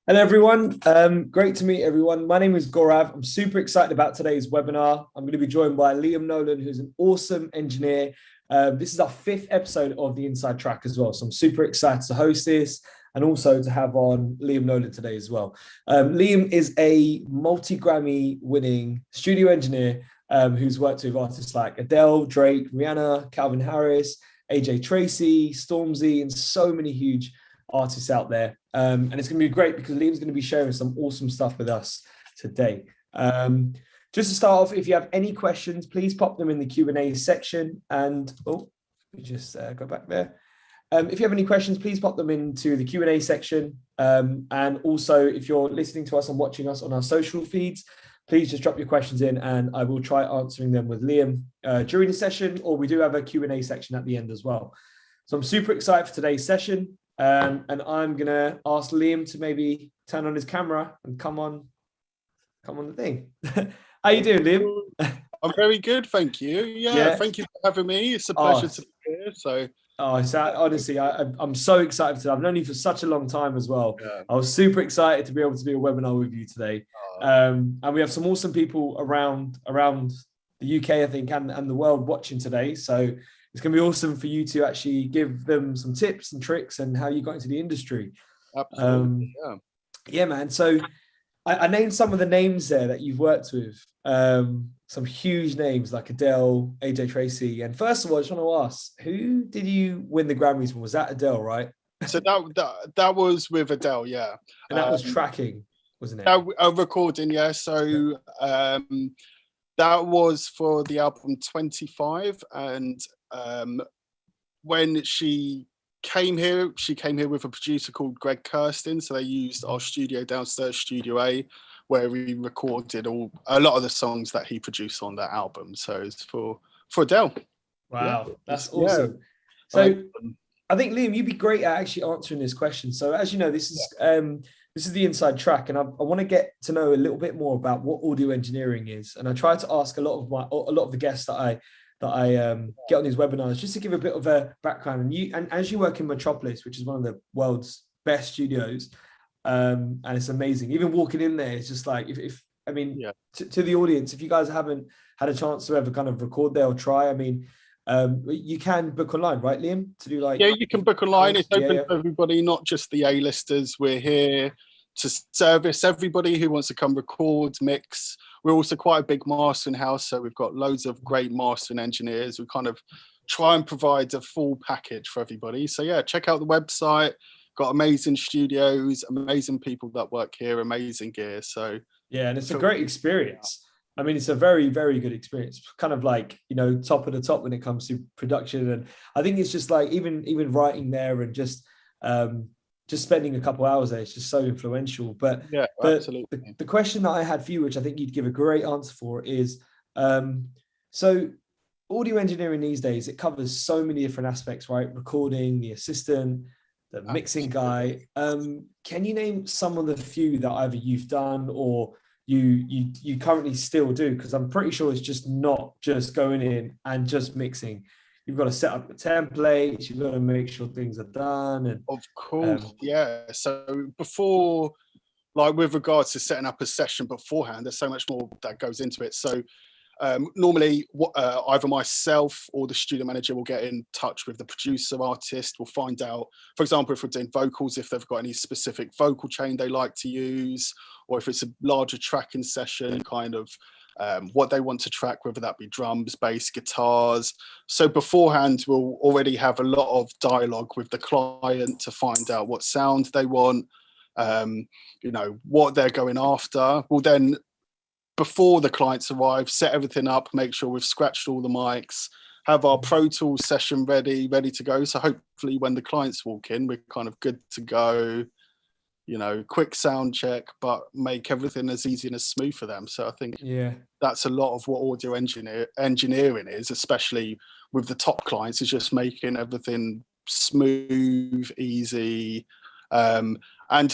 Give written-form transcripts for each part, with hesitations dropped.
Hello, everyone. Great to meet everyone. My name is Gaurav. I'm super excited about today's webinar. I'm going to be joined by Liam Nolan, who's an awesome engineer. This is our fifth episode of the Inside Track as well. So I'm super excited to host this and also to have on Liam Nolan today as well. Liam is a multi-Grammy winning studio engineer who's worked with artists like Adele, Drake, Rihanna, Calvin Harris, AJ Tracy, Stormzy, and so many huge artists out there. And it's going to be great because Liam's going to be sharing some awesome stuff with us today. Just to start off, if you have any questions, please pop them in the Q&A section. And we just go back there. If you have any questions, please pop them into the Q&A section. And also, if you're listening to us and watching us on our social feeds, please just drop your questions in and I will try answering them with Liam during the session, or we do have a Q&A section at the end as well. So I'm super excited for today's session. And I'm going to ask Liam to maybe turn on his camera and come on the thing. How you doing, Liam? I'm very good, thank you. Yeah, thank you for having me. It's a pleasure to be here. So honestly, I'm so excited today. I've known you for such a long time as well. Yeah. I was super excited to be able to do a webinar with you today. And we have some awesome people around the UK, I think, and the world watching today. So it's going to be awesome for you to actually give them some tips and tricks and how you got into the industry. Absolutely, yeah, man. So I named some of the names there that you've worked with. Some huge names like Adele, AJ Tracy. And first of all, I just want to ask, who did you win the Grammys from? Was that Adele, right? So that was with Adele, yeah. And that was tracking, wasn't it? Recording, yeah. So that was for the album 25. And when she came here with a producer called Greg Kirsten. So they used our studio downstairs, Studio A, where we recorded a lot of the songs that he produced on that album. So it's for Adele. Wow, that's awesome. Yeah. So I think, Liam, you'd be great at actually answering this question. So as you know, this is the Inside Track, and I want to get to know a little bit more about what audio engineering is. And I try to ask a lot of the guests that I get on these webinars just to give a bit of a background. And as you work in Metropolis, which is one of the world's best studios, and it's amazing. Even walking in there, it's just like to the audience, if you guys haven't had a chance to ever kind of record there or try, you can book online, right, Liam? To do you can book online. It's open to everybody, not just the A-listers. We're here to service everybody who wants to come record, mix. We're also quite a big mastering house, so we've got loads of great mastering engineers. We kind of try and provide a full package for everybody. So yeah, check out the website. Got amazing studios, amazing people that work here, amazing gear. So yeah, and it's a great experience. It's a very, very good experience. Kind of like, top of the top when it comes to production. And I think it's just like even writing there and just spending a couple hours there, it's just so influential. But yeah, absolutely. The question that I had for you, which I think you'd give a great answer for, is so audio engineering these days, it covers so many different aspects, right? Recording, the assistant, the mixing guy. Can you name some of the few that either you've done or you currently still do? Because I'm pretty sure it's just not just going in and just mixing. You've got to set up the templates. You've got to make sure things are done. And of course, yeah. So before, like with regards to setting up a session beforehand, there's so much more that goes into it. So normally, either myself or the studio manager will get in touch with the producer artist. We'll find out, for example, if we're doing vocals, if they've got any specific vocal chain they like to use, or if it's a larger tracking session, kind of what they want to track, whether that be drums, bass, guitars. So beforehand, we'll already have a lot of dialogue with the client to find out what sound they want, what they're going after. We'll then, before the clients arrive, set everything up, make sure we've scratched all the mics, have our Pro Tools session ready to go. So hopefully when the clients walk in, we're kind of good to go, quick sound check, but make everything as easy and as smooth for them. So I think that's a lot of what audio engineering is, especially with the top clients, is just making everything smooth, easy, and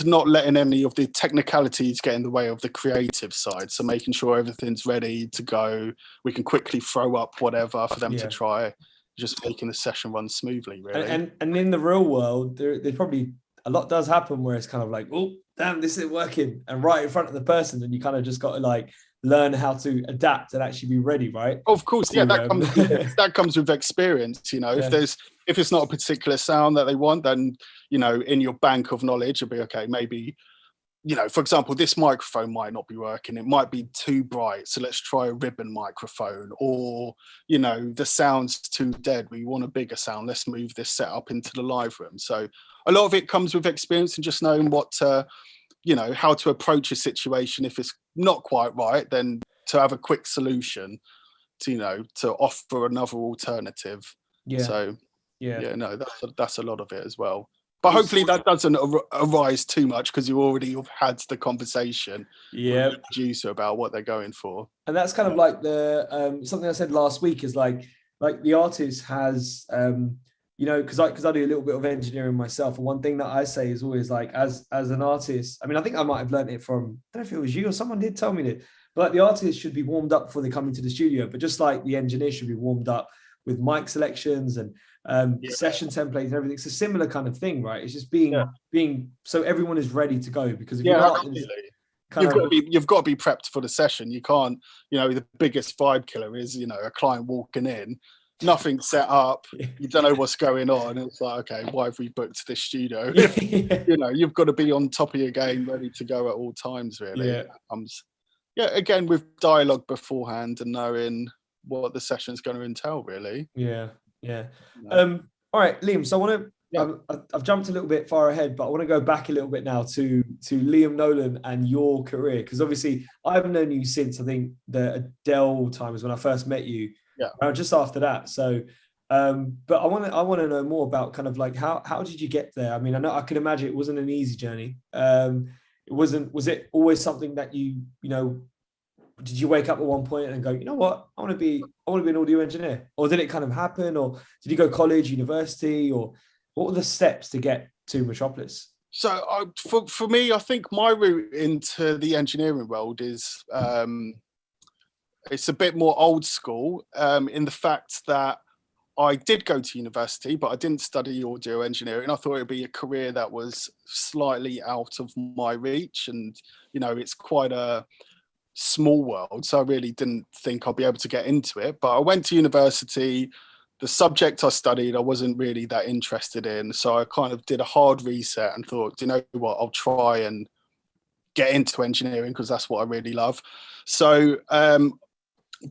not letting any of the technicalities get in the way of the creative side. So making sure everything's ready to go. We can quickly throw up whatever for them to try, just making the session run smoothly, really. And in the real world, there's probably a lot does happen where it's kind of like, oh, damn, this isn't working, and right in front of the person, and you kind of just got to like learn how to adapt and actually be ready, right? Of course, yeah, that comes that comes with experience. You know, Yeah. if it's not a particular sound that they want, then you know, in your bank of knowledge, you'll be okay. Maybe, you know, for example, this microphone might not be working. It might be too bright, so let's try a ribbon microphone. Or, you know, the sound's too dead. We want a bigger sound. Let's move this setup into the live room. So a lot of it comes with experience and just knowing what to, you know, how to approach a situation. If it's not quite right, then to have a quick solution to, you know, to offer another alternative. Yeah. So Yeah. no, that's a lot of it as well. But hopefully that doesn't arise too much, because you already have had the conversation with the producer about what they're going for. And that's kind of like the something I said last week is like the artist has you know, because I do a little bit of engineering myself, and one thing that I say is always like, as an artist, I mean, I think I might have learned it from, I don't know if it was you or someone did tell me that, but like the artist should be warmed up before they come into the studio, but just like the engineer should be warmed up with mic selections and session templates and everything. It's a similar kind of thing, right? It's just being so everyone is ready to go, because if you're not, you've got to be prepped for the session. You can't, you know, the biggest vibe killer is, you know, a client walking in, nothing set up, you don't know what's going on. It's like, okay, why have we booked this studio? You know, you've got to be on top of your game, ready to go at all times, really. Again, with dialogue beforehand and knowing what the session's going to entail, really. All right, Liam, so I want to I've jumped a little bit far ahead, but I want to go back a little bit now to Liam Nolan and your career, because obviously I've known you since, I think, the Adele times when I first met you. Just after that. So but I want to know more about kind of like how did you get there? I mean, I can imagine it wasn't an easy journey. Was it always something that you know, did you wake up at one point and go, you know what, I want to be an audio engineer? Or did it kind of happen? Or did you go college, university, or what were the steps to get to Metropolis? So for me, I think my route into the engineering world is it's a bit more old school, in the fact that I did go to university, but I didn't study audio engineering. I thought it would be a career that was slightly out of my reach, and you know, it's quite a small world, so I really didn't think I'd be able to get into it. But I went to university. The subject I studied, I wasn't really that interested in, so I kind of did a hard reset and thought, do you know what, I'll try and get into engineering because that's what I really love. So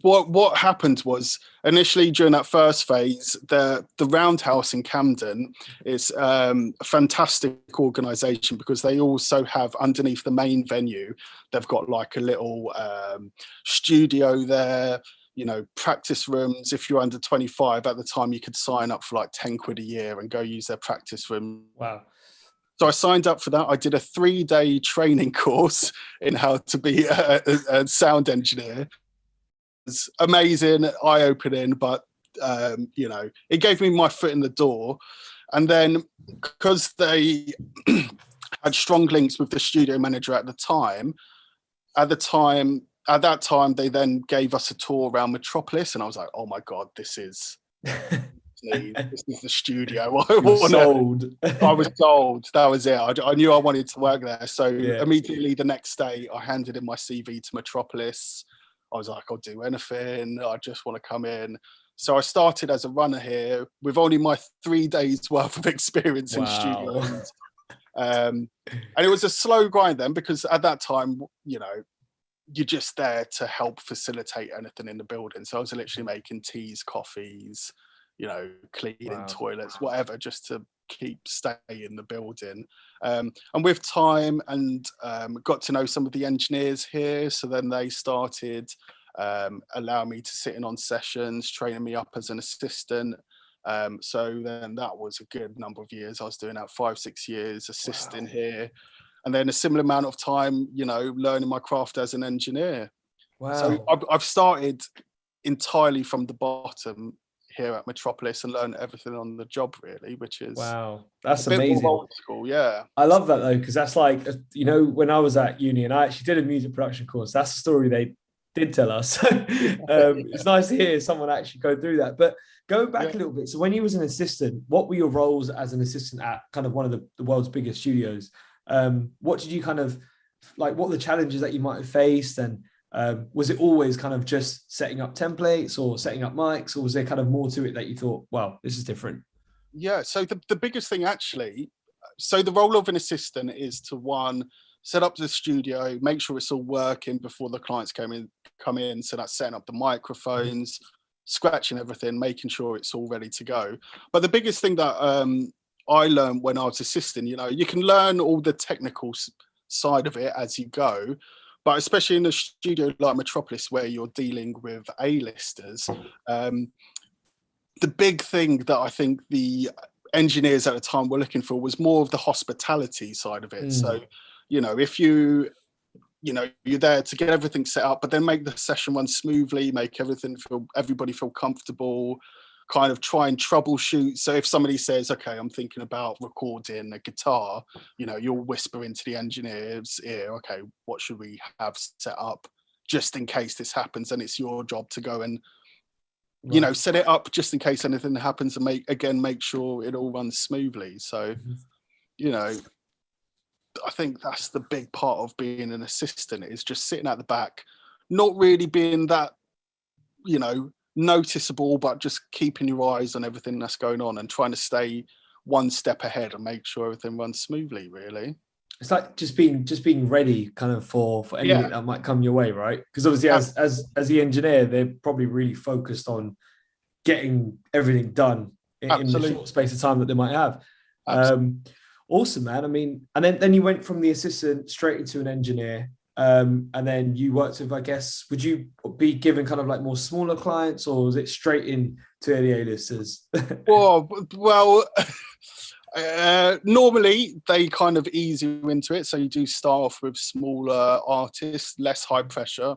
what happened was, initially during that first phase, the Roundhouse in Camden is a fantastic organisation, because they also have, underneath the main venue, they've got like a little studio there, you know, practice rooms. If you're under 25 at the time, you could sign up for like 10 quid a year and go use their practice room. Wow. So I signed up for that. I did a 3-day training course in how to be a sound engineer. It's amazing, eye-opening, but you know, it gave me my foot in the door. And then, because they had strong links with the studio manager at that time they then gave us a tour around Metropolis, and I was like, oh my god, this is the studio. I was sold. That was it. I knew I wanted to work there. So immediately the next day I handed in my CV to Metropolis. I was like, I'll do anything. I just want to come in. So I started as a runner here with only my 3 days worth of experience in studio. And it was a slow grind then, because at that time, you know, you're just there to help facilitate anything in the building. So I was literally making teas, coffees, you know, cleaning toilets, whatever, just to stay in the building. And with time and got to know some of the engineers here. So then they started allowing me to sit in on sessions, training me up as an assistant. So then that was a good number of years. I was doing that 5-6 years assisting here. And then a similar amount of time, you know, learning my craft as an engineer. So I've started entirely from the bottom here at Metropolis and learned everything on the job, really, which is that's amazing. More old school, yeah. I love that though, because that's like, you know, when I was at uni and I actually did a music production course, that's the story they did tell us. It's nice to hear someone actually go through that. But go back a little bit. So when you was an assistant, what were your roles as an assistant at kind of one of the world's biggest studios? What did you kind of like? What are the challenges that you might have faced, and was it always kind of just setting up templates or setting up mics, or was there kind of more to it that you thought, wow, this is different? Yeah, so the biggest thing actually, so the role of an assistant is to one, set up the studio, make sure it's all working before the clients come in. So that's setting up the microphones, scratching everything, making sure it's all ready to go. But the biggest thing that I learned when I was assisting, you know, you can learn all the technical side of it as you go, but especially in a studio like Metropolis where you're dealing with A-listers, the big thing that I think the engineers at the time were looking for was more of the hospitality side of it. So, you know, if you're there to get everything set up, but then make the session run smoothly, make everybody feel comfortable, kind of try and troubleshoot. So if somebody says, okay, I'm thinking about recording a guitar, you know, you'll whisper into the engineer's ear, okay, what should we have set up just in case this happens? And it's your job to go and you know, set it up just in case anything happens and make sure it all runs smoothly. So, you know, I think that's the big part of being an assistant is just sitting at the back, not really being that, you know, noticeable, but just keeping your eyes on everything that's going on and trying to stay one step ahead and make sure everything runs smoothly, really. It's like just being ready kind of for anything that might come your way, right? Because obviously as the engineer, they're probably really focused on getting everything done in the short space of time that they might have. Awesome, man. I mean, and then you went from the assistant straight into an engineer, and then you worked with, I guess, would you be given kind of like more smaller clients, or was it straight in to the A-listers? well, normally they kind of ease you into it. So you do start off with smaller artists, less high pressure,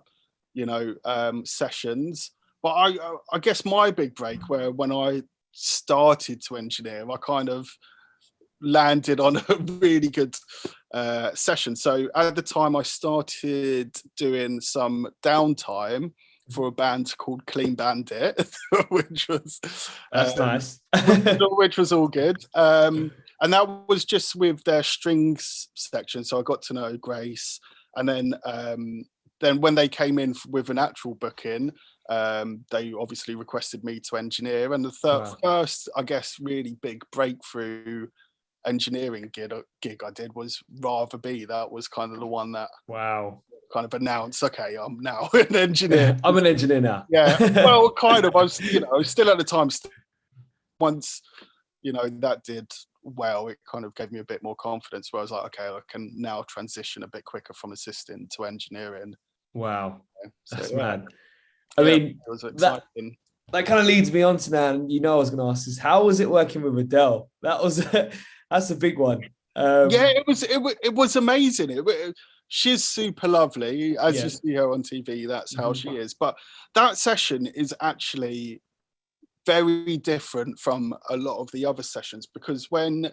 you know, sessions. But I guess my big break, where when I started to engineer, I kind of landed on a really good session. So at the time, I started doing some downtime for a band called Clean Bandit, which was that's nice, which was all good. And that was just with their strings section. So I got to know Grace, and then when they came in with an actual booking, they obviously requested me to engineer. And the first, I guess, really big breakthrough engineering gig I did was Rather Be. That was kind of the one that kind of announced, okay, I'm now an engineer. I'm an engineer now. Yeah, well, kind of. I was, you know, still at the time. Once, you know, that did well, it kind of gave me a bit more confidence. Where I was like, okay, I can now transition a bit quicker from assisting to engineering. Wow, so, that's mad. I mean, it was exciting. That kind of leads me on to now, and you know, I was going to ask is how was it working with Adele? That's a big one. It was amazing. She's super lovely, as you see her on TV. That's how she is. But that session is actually very different from a lot of the other sessions, because when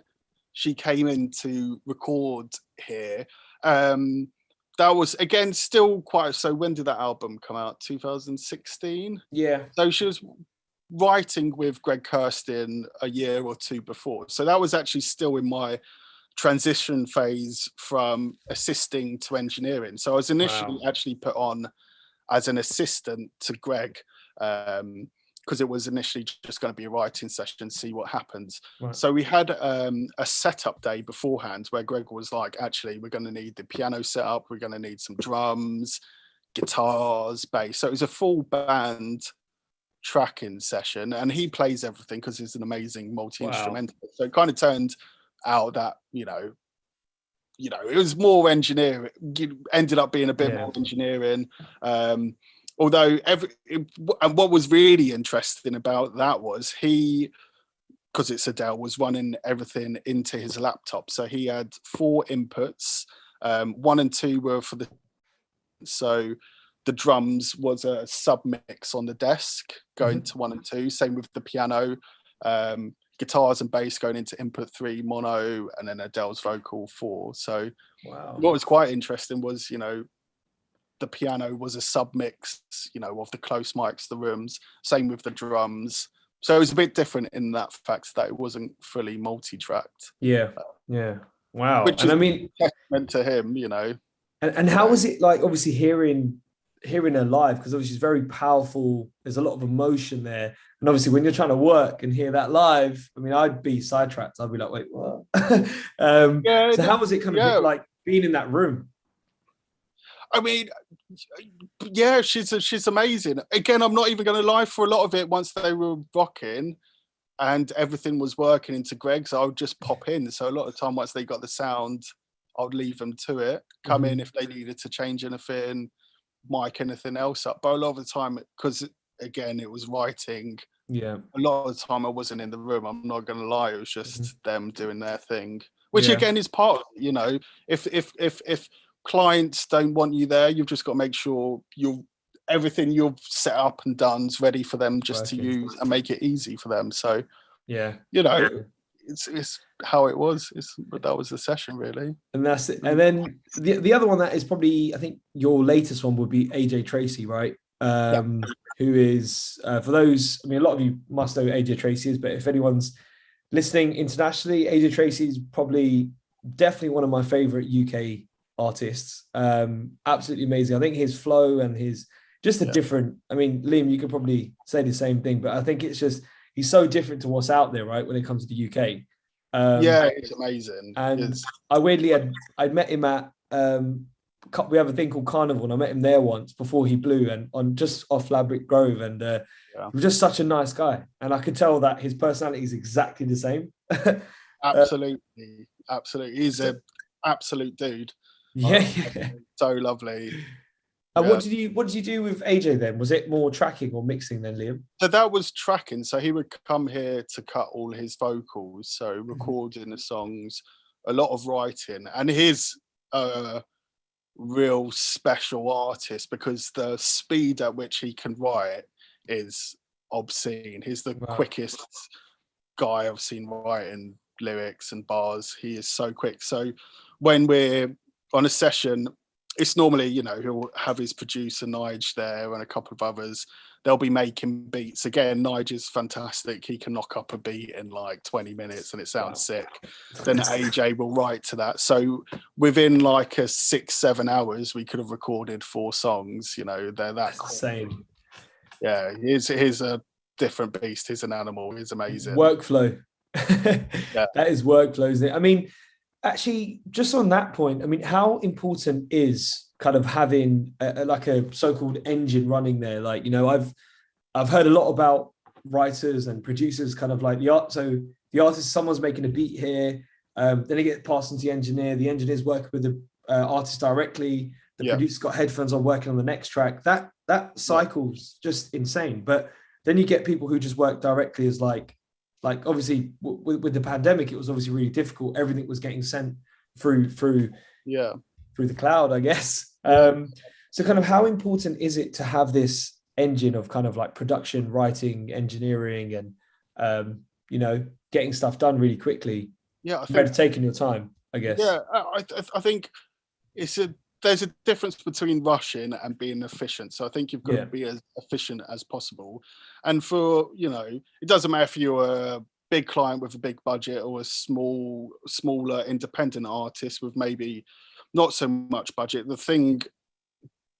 she came in to record here, that was again still quite. So when did that album come out? 2016. Yeah. So she was writing with Greg Kurstin a year or two before. So that was actually still in my transition phase from assisting to engineering. So I was initially actually put on as an assistant to Greg, because it was initially just going to be a writing session, see what happens. So we had a setup day beforehand where Greg was like, actually, we're going to need the piano set up, we're going to need some drums, guitars, bass. So it was a full band tracking session, and he plays everything because he's an amazing multi-instrumentalist. So it kind of turned out that, you know, it was more engineering. It ended up being a bit more engineering. Although and what was really interesting about that was because it's Adele, was running everything into his laptop. So he had 4 inputs. 1 and 2 were for so the drums was a sub mix on the desk going to 1 and 2. Same with the piano. Guitars and bass going into input 3 mono, and then Adele's vocal 4. So what was quite interesting was, you know, the piano was a sub mix, you know, of the close mics, the rooms. Same with the drums. So it was a bit different in that fact that it wasn't fully multi-tracked. Yeah. Wow. which And is I mean, testament to him, you know. and how was it like, obviously hearing her live? Because obviously she's very powerful. There's a lot of emotion there. And obviously when you're trying to work and hear that live, I mean, I'd be sidetracked. I'd be like, wait, what? Yeah, So how was it kind of yeah. like being in that room? I mean, yeah, she's amazing. Again, I'm not even going to lie. For a lot of it, once they were rocking and everything was working into Greg's, I would just pop in. So a lot of the time, once they got the sound, I'd leave them to it. Come in if they needed to change anything, mic anything else up. But a lot of the time, because again, it was writing. Yeah. A lot of the time, I wasn't in the room. I'm not going to lie. It was just them doing their thing, which Yeah. again is part of it, you know. If clients don't want you there, you've just got to make sure everything you've set up and done is ready for them just to use and make it easy for them. So yeah, you know, it's how it was. But that was the session really. And that's it. And then the other one that is probably, I think your latest one would be AJ Tracy, right? Who is for those, I mean, a lot of you must know who AJ Tracy is, but if anyone's listening internationally, AJ Tracy is probably definitely one of my favorite UK artists. Absolutely amazing. I think his flow and his just a different, I mean, Liam, you could probably say the same thing, but I think it's just he's so different to what's out there, right? When it comes to the UK. Yeah, it's amazing. And I'd met him at we have a thing called Carnival, and I met him there once before he blew, and on just off Ladbroke Grove, and he was just such a nice guy, and I could tell that his personality is exactly the same. Absolutely, he's an absolute dude. Yeah, so lovely. And what did you do with AJ then? Was it more tracking or mixing then, Liam? So that was tracking. So he would come here to cut all his vocals, so recording the songs, a lot of writing, and he's a real special artist because the speed at which he can write is obscene. He's the quickest guy I've seen writing lyrics and bars. He is so quick. So when we're on a session, it's normally, you know, he'll have his producer Nige there and a couple of others. They'll be making beats. Again, Nige is fantastic. He can knock up a beat in like 20 minutes and it sounds sick. Then AJ will write to that. So within like a 6-7 hours, we could have recorded 4 songs. You know, they're that insane. Yeah, he's a different beast. He's an animal. He's amazing. Workflow. That is workflow, isn't it? I mean, actually, just on that point, I mean, how important is kind of having like a so-called engine running there? Like, you know, I've heard a lot about writers and producers kind of like the art. So the artist, someone's making a beat here, then it gets passed into the engineer. The engineer's working with the artist directly. The producer's got headphones on working on the next track. That cycle's just insane. But then you get people who just work directly as like obviously with the pandemic, it was obviously really difficult. Everything was getting sent through the cloud, I guess. So kind of how important is it to have this engine of kind of like production, writing, engineering, and you know, getting stuff done really quickly? Yeah, I think taking your time, I guess. Yeah, I think there's a difference between rushing and being efficient. So I think you've got to be as efficient as possible. And for, you know, it doesn't matter if you're a big client with a big budget or a smaller independent artist with maybe not so much budget. The thing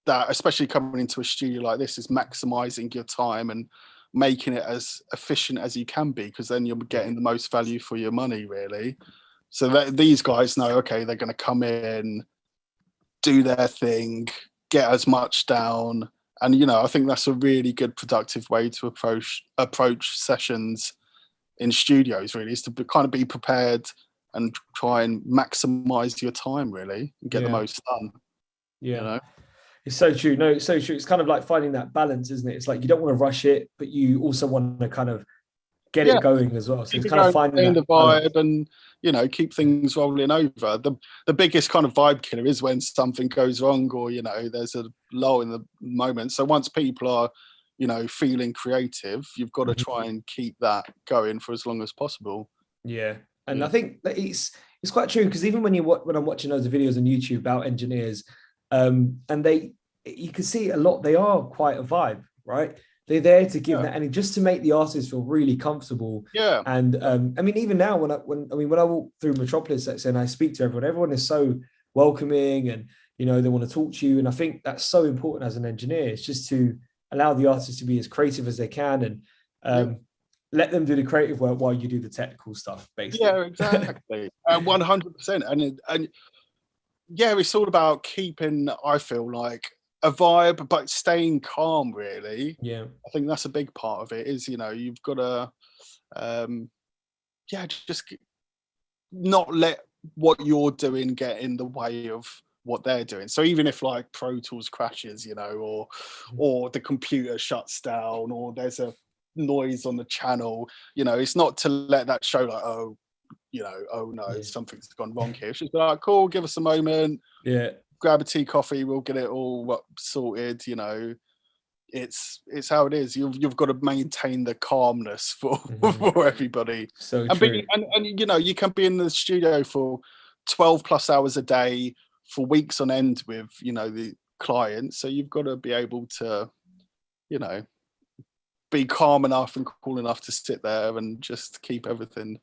that, especially coming into a studio like this, is maximizing your time and making it as efficient as you can be, because then you're getting the most value for your money, really. So that these guys know, okay, they're going to come in, do their thing, get as much down. And, you know, I think that's a really good productive way to approach sessions in studios, really, is to kind of be prepared and try and maximize your time, really, and get the most done. Yeah. You know? It's so true. No, it's so true. It's kind of like finding that balance, isn't it? It's like you don't want to rush it, but you also want to kind of get it going as well. So it's kind of finding the vibe and, you know, keep things rolling over. The biggest kind of vibe killer is when something goes wrong, or, you know, there's a lull in the moment. So once people are, you know, feeling creative, you've got to try and keep that going for as long as possible. Yeah. And I think that it's quite true, because even when I'm watching those videos on YouTube about engineers, and you can see a lot, they are quite a vibe, right? they're there to give that, and just to make the artists feel really comfortable. Yeah. And I mean, even now when I walk through Metropolis, let's say, and I speak to everyone is so welcoming, and they want to talk to you. And I think that's so important as an engineer. It's just to allow the artists to be as creative as they can, and let them do the creative work while you do the technical stuff, basically. Yeah, exactly. 100%. And yeah, it's all about keeping, I feel like, a vibe, but staying calm, really. Yeah. I think that's a big part of it, is, you've got to, just not let what you're doing get in the way of what they're doing. So even if like Pro Tools crashes, or the computer shuts down, or there's a noise on the channel, it's not to let that show like, oh no, something's gone wrong here. It's just like, cool, give us a moment. Yeah. Grab a tea, coffee, we'll get it all sorted. It's how it is. You've got to maintain the calmness for everybody. So and true. You can be in the studio for 12 plus hours a day for weeks on end with the client. So you've got to be able to be calm enough and cool enough to sit there and just keep everything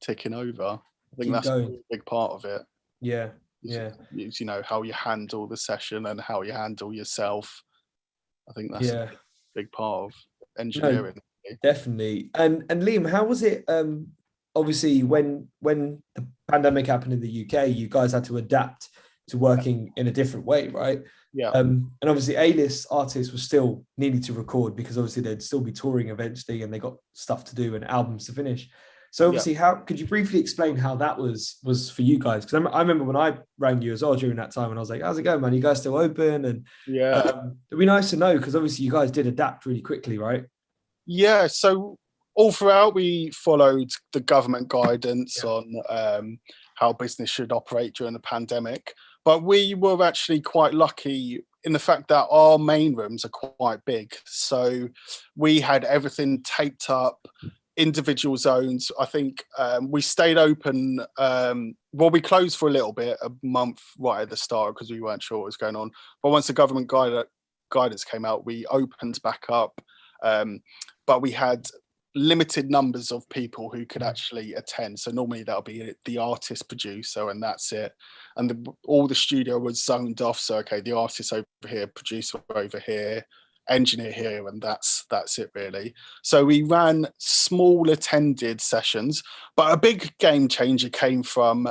ticking over. I think that's a big part of it. Yeah. It's, how you handle the session and how you handle yourself. I think that's a big part of engineering. No, definitely. And Liam, how was it? Obviously, when the pandemic happened in the UK, you guys had to adapt to working in a different way, right? Yeah. And obviously, A-list artists were still needing to record, because obviously they'd still be touring eventually, and they got stuff to do and albums to finish. So obviously, how could you briefly explain how that was for you guys? Because I remember when I rang you as well during that time, and I was like, "How's it going, man? You guys still open?" And it'd be nice to know, because obviously you guys did adapt really quickly, right? Yeah. So all throughout, we followed the government guidance on how business should operate during the pandemic. But we were actually quite lucky in the fact that our main rooms are quite big. So we had everything taped up, individual zones. I think we stayed open. We closed for a little bit, a month right at the start, because we weren't sure what was going on. But once the government guidance came out, we opened back up. But we had limited numbers of people who could actually attend. So normally that'll be the artist producer, and that's it. And all the studio was zoned off. So, okay, the artist over here, producer over here, engineer here, and that's it really. So we ran small attended sessions, but a big game changer came from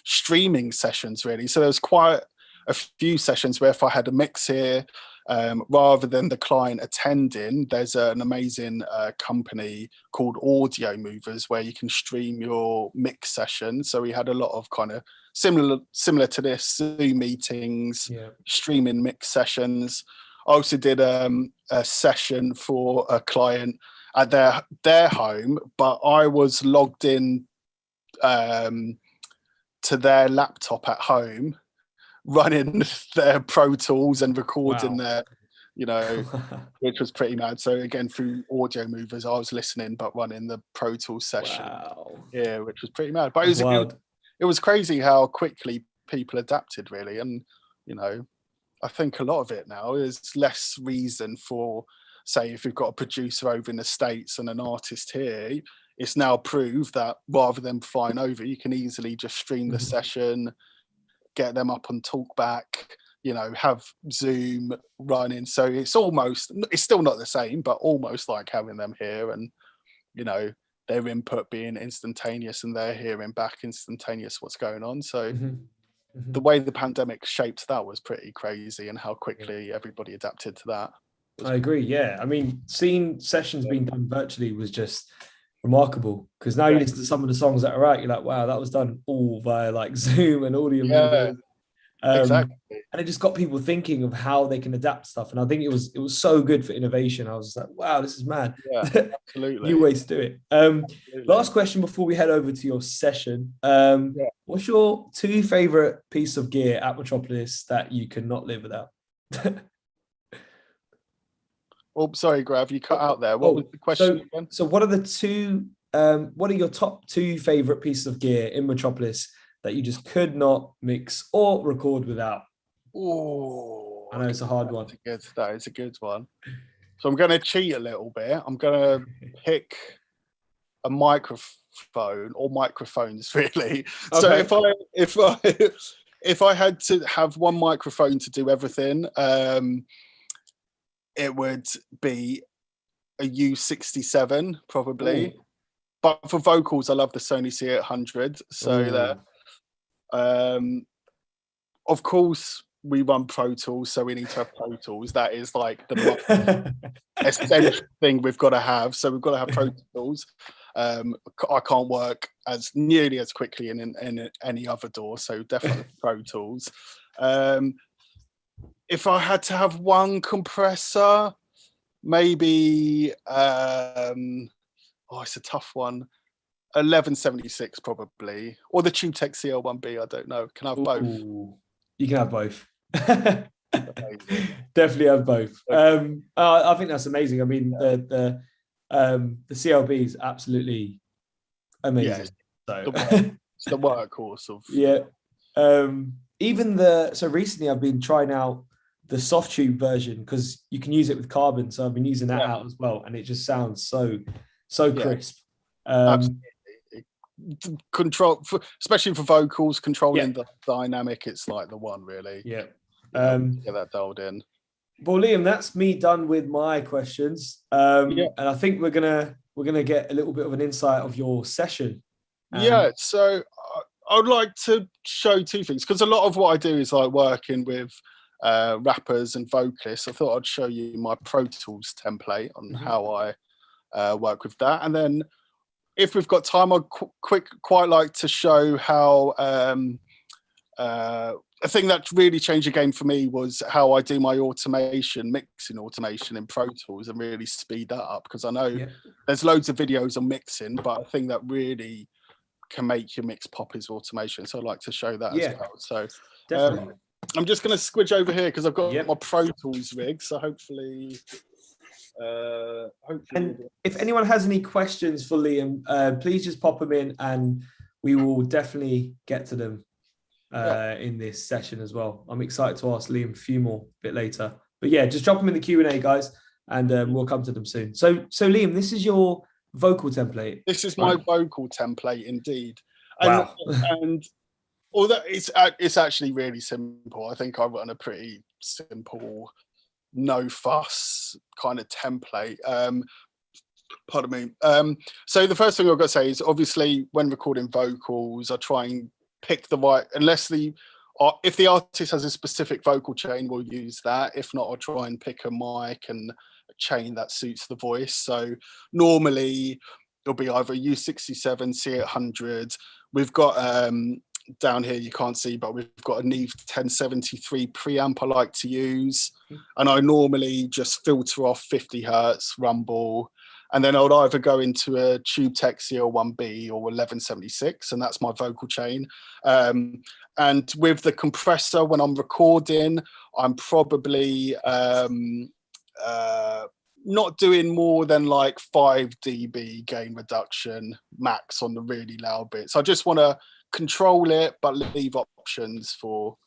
streaming sessions, really. So there was quite a few sessions where if I had a mix here, rather than the client attending, there's an amazing company called Audio Movers where you can stream your mix session. So we had a lot of kind of similar to this, Zoom meetings, streaming mix sessions. I also did a session for a client at their home, but I was logged in to their laptop at home, running their Pro Tools and recording their, which was pretty mad. So again, through Audio Movers, I was listening but running the Pro Tools session. Yeah, which was pretty mad. But it was crazy how quickly people adapted, really. And I think a lot of it now is less reason for, say, if you've got a producer over in the States and an artist here, it's now proved that rather than flying over, you can easily just stream the session, get them up on Talkback, have Zoom running. So it's still not the same, but almost like having them here, and, their input being instantaneous and they're hearing back instantaneous what's going on. So the way the pandemic shaped that was pretty crazy, and how quickly everybody adapted to that. I agree. Yeah. I mean, seeing sessions being done virtually was just remarkable, because now you listen to some of the songs that are out, you're like, wow, that was done all via like Zoom and Audio Movers. Exactly. And it just got people thinking of how they can adapt stuff. And I think it was so good for innovation. I was like, wow, this is mad. Yeah, absolutely. New ways to do it. Last question before we head over to your session. What's your 2 favorite piece of gear at Metropolis that you cannot live without? Oh, sorry, Grav, you cut out there. What was the question again? So what are your top 2 favorite pieces of gear in Metropolis that you just could not mix or record without? Oh, I know it's a hard one. That is a good one. So I'm going to cheat a little bit. I'm going to pick a microphone or microphones, really. So Okay. if I had to have one microphone to do everything, it would be a U67 probably. Ooh. But for vocals, I love the Sony C800. So Ooh. of course, we run Pro Tools, so we need to have Pro Tools. That is like the most essential thing we've got to have. So we've got to have Pro Tools. I can't work as nearly as quickly in any other DAW, so definitely Pro Tools. If I had to have one compressor, maybe it's a tough one. 1176 probably, or the TubeTech CL1B. I don't know. Can I have both? Ooh. You can have both. Definitely have both. I think that's amazing. I mean, the CLB is absolutely amazing. Yeah, so it's the workhorse of so recently I've been trying out the soft tube version because you can use it with carbon. So I've been using that out as well, and it just sounds so crisp. Control, especially for vocals, controlling the dynamic. It's like the one really. Yeah. Get that dialed in. Well, Liam, that's me done with my questions. And I think we're gonna get a little bit of an insight of your session. So I would like to show two things because a lot of what I do is like working with rappers and vocalists. I thought I'd show you my Pro Tools template on how I work with that, and then if we've got time, I'd quite like to show how a thing that really changed the game for me was how I do my mixing automation in Pro Tools and really speed that up, because I know there's loads of videos on mixing, but a thing that really can make your mix pop is automation. So I'd like to show that as well. So I'm just going to squidge over here because I've got my Pro Tools rig. So hopefully... and if anyone has any questions for Liam, please just pop them in and we will definitely get to them in this session as well. I'm excited to ask Liam a few more a bit later, but just drop them in the Q&A, guys, and we'll come to them soon. So Liam, this is your vocal template. This is my vocal template indeed. Wow. And although it's actually really simple, I think I run a pretty simple, no fuss kind of template. Pardon me. So the first thing I've got to say is obviously when recording vocals, I try and pick the right, if the artist has a specific vocal chain, we'll use that. If not, I'll try and pick a mic and a chain that suits the voice. So normally it'll be either U67, C800. We've got down here, you can't see, but we've got a Neve 1073 preamp I like to use, and I normally just filter off 50 hertz rumble, and then I would either go into a TubeTech CL1B or 1176, and that's my vocal chain. And with the compressor, when I'm recording, I'm probably not doing more than like 5 dB gain reduction max on the really loud bits. I just want to control it, but leave options for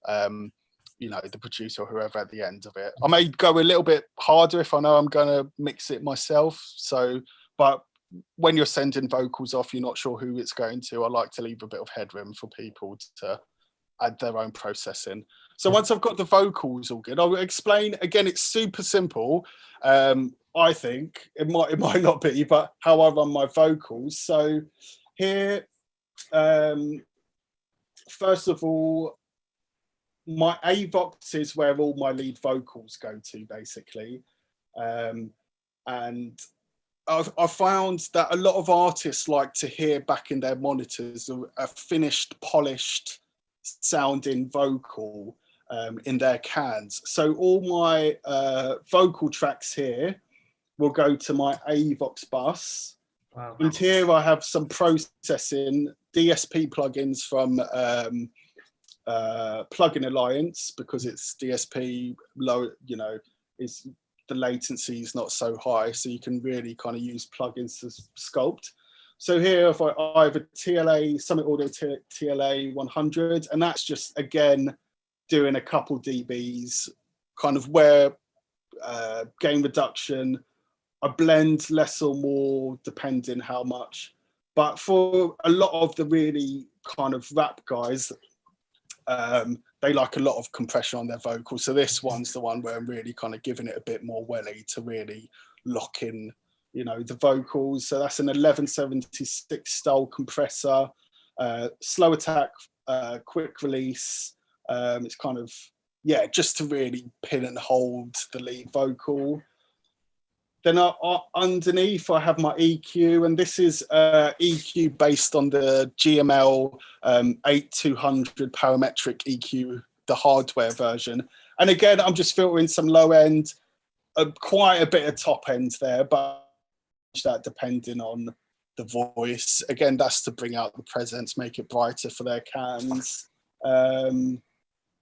the producer or whoever at the end of it. I may go a little bit harder if I know I'm going to mix it myself. So, but when you're sending vocals off, you're not sure who it's going to. I like to leave a bit of headroom for people to add their own processing. So once I've got the vocals all good, I'll explain again. It's super simple. I think it might not be, but how I run my vocals. So here, first of all, my AVOX is where all my lead vocals go to, basically. And I've found that a lot of artists like to hear back in their monitors a finished, polished sounding vocal in their cans. So all my vocal tracks here will go to my AVOX bus. Wow. And here I have some processing DSP plugins from Plugin Alliance, because it's DSP low, is the latency is not so high, so you can really kind of use plugins to sculpt. So here if I have a TLA, Summit Audio TLA 100, and that's just again doing a couple dBs kind of where gain reduction. I blend less or more depending how much. But for a lot of the really kind of rap guys, they like a lot of compression on their vocals. So this one's the one where I'm really kind of giving it a bit more welly to really lock in, you know, the vocals. So that's an 1176 style compressor, slow attack, quick release. It's kind of, yeah, just to really pin and hold the lead vocal. Then underneath I have my EQ, and this is EQ based on the GML 8200 parametric EQ, the hardware version. And again, I'm just filtering some low end, quite a bit of top end there, but that depending on the voice. Again, that's to bring out the presence, make it brighter for their cans.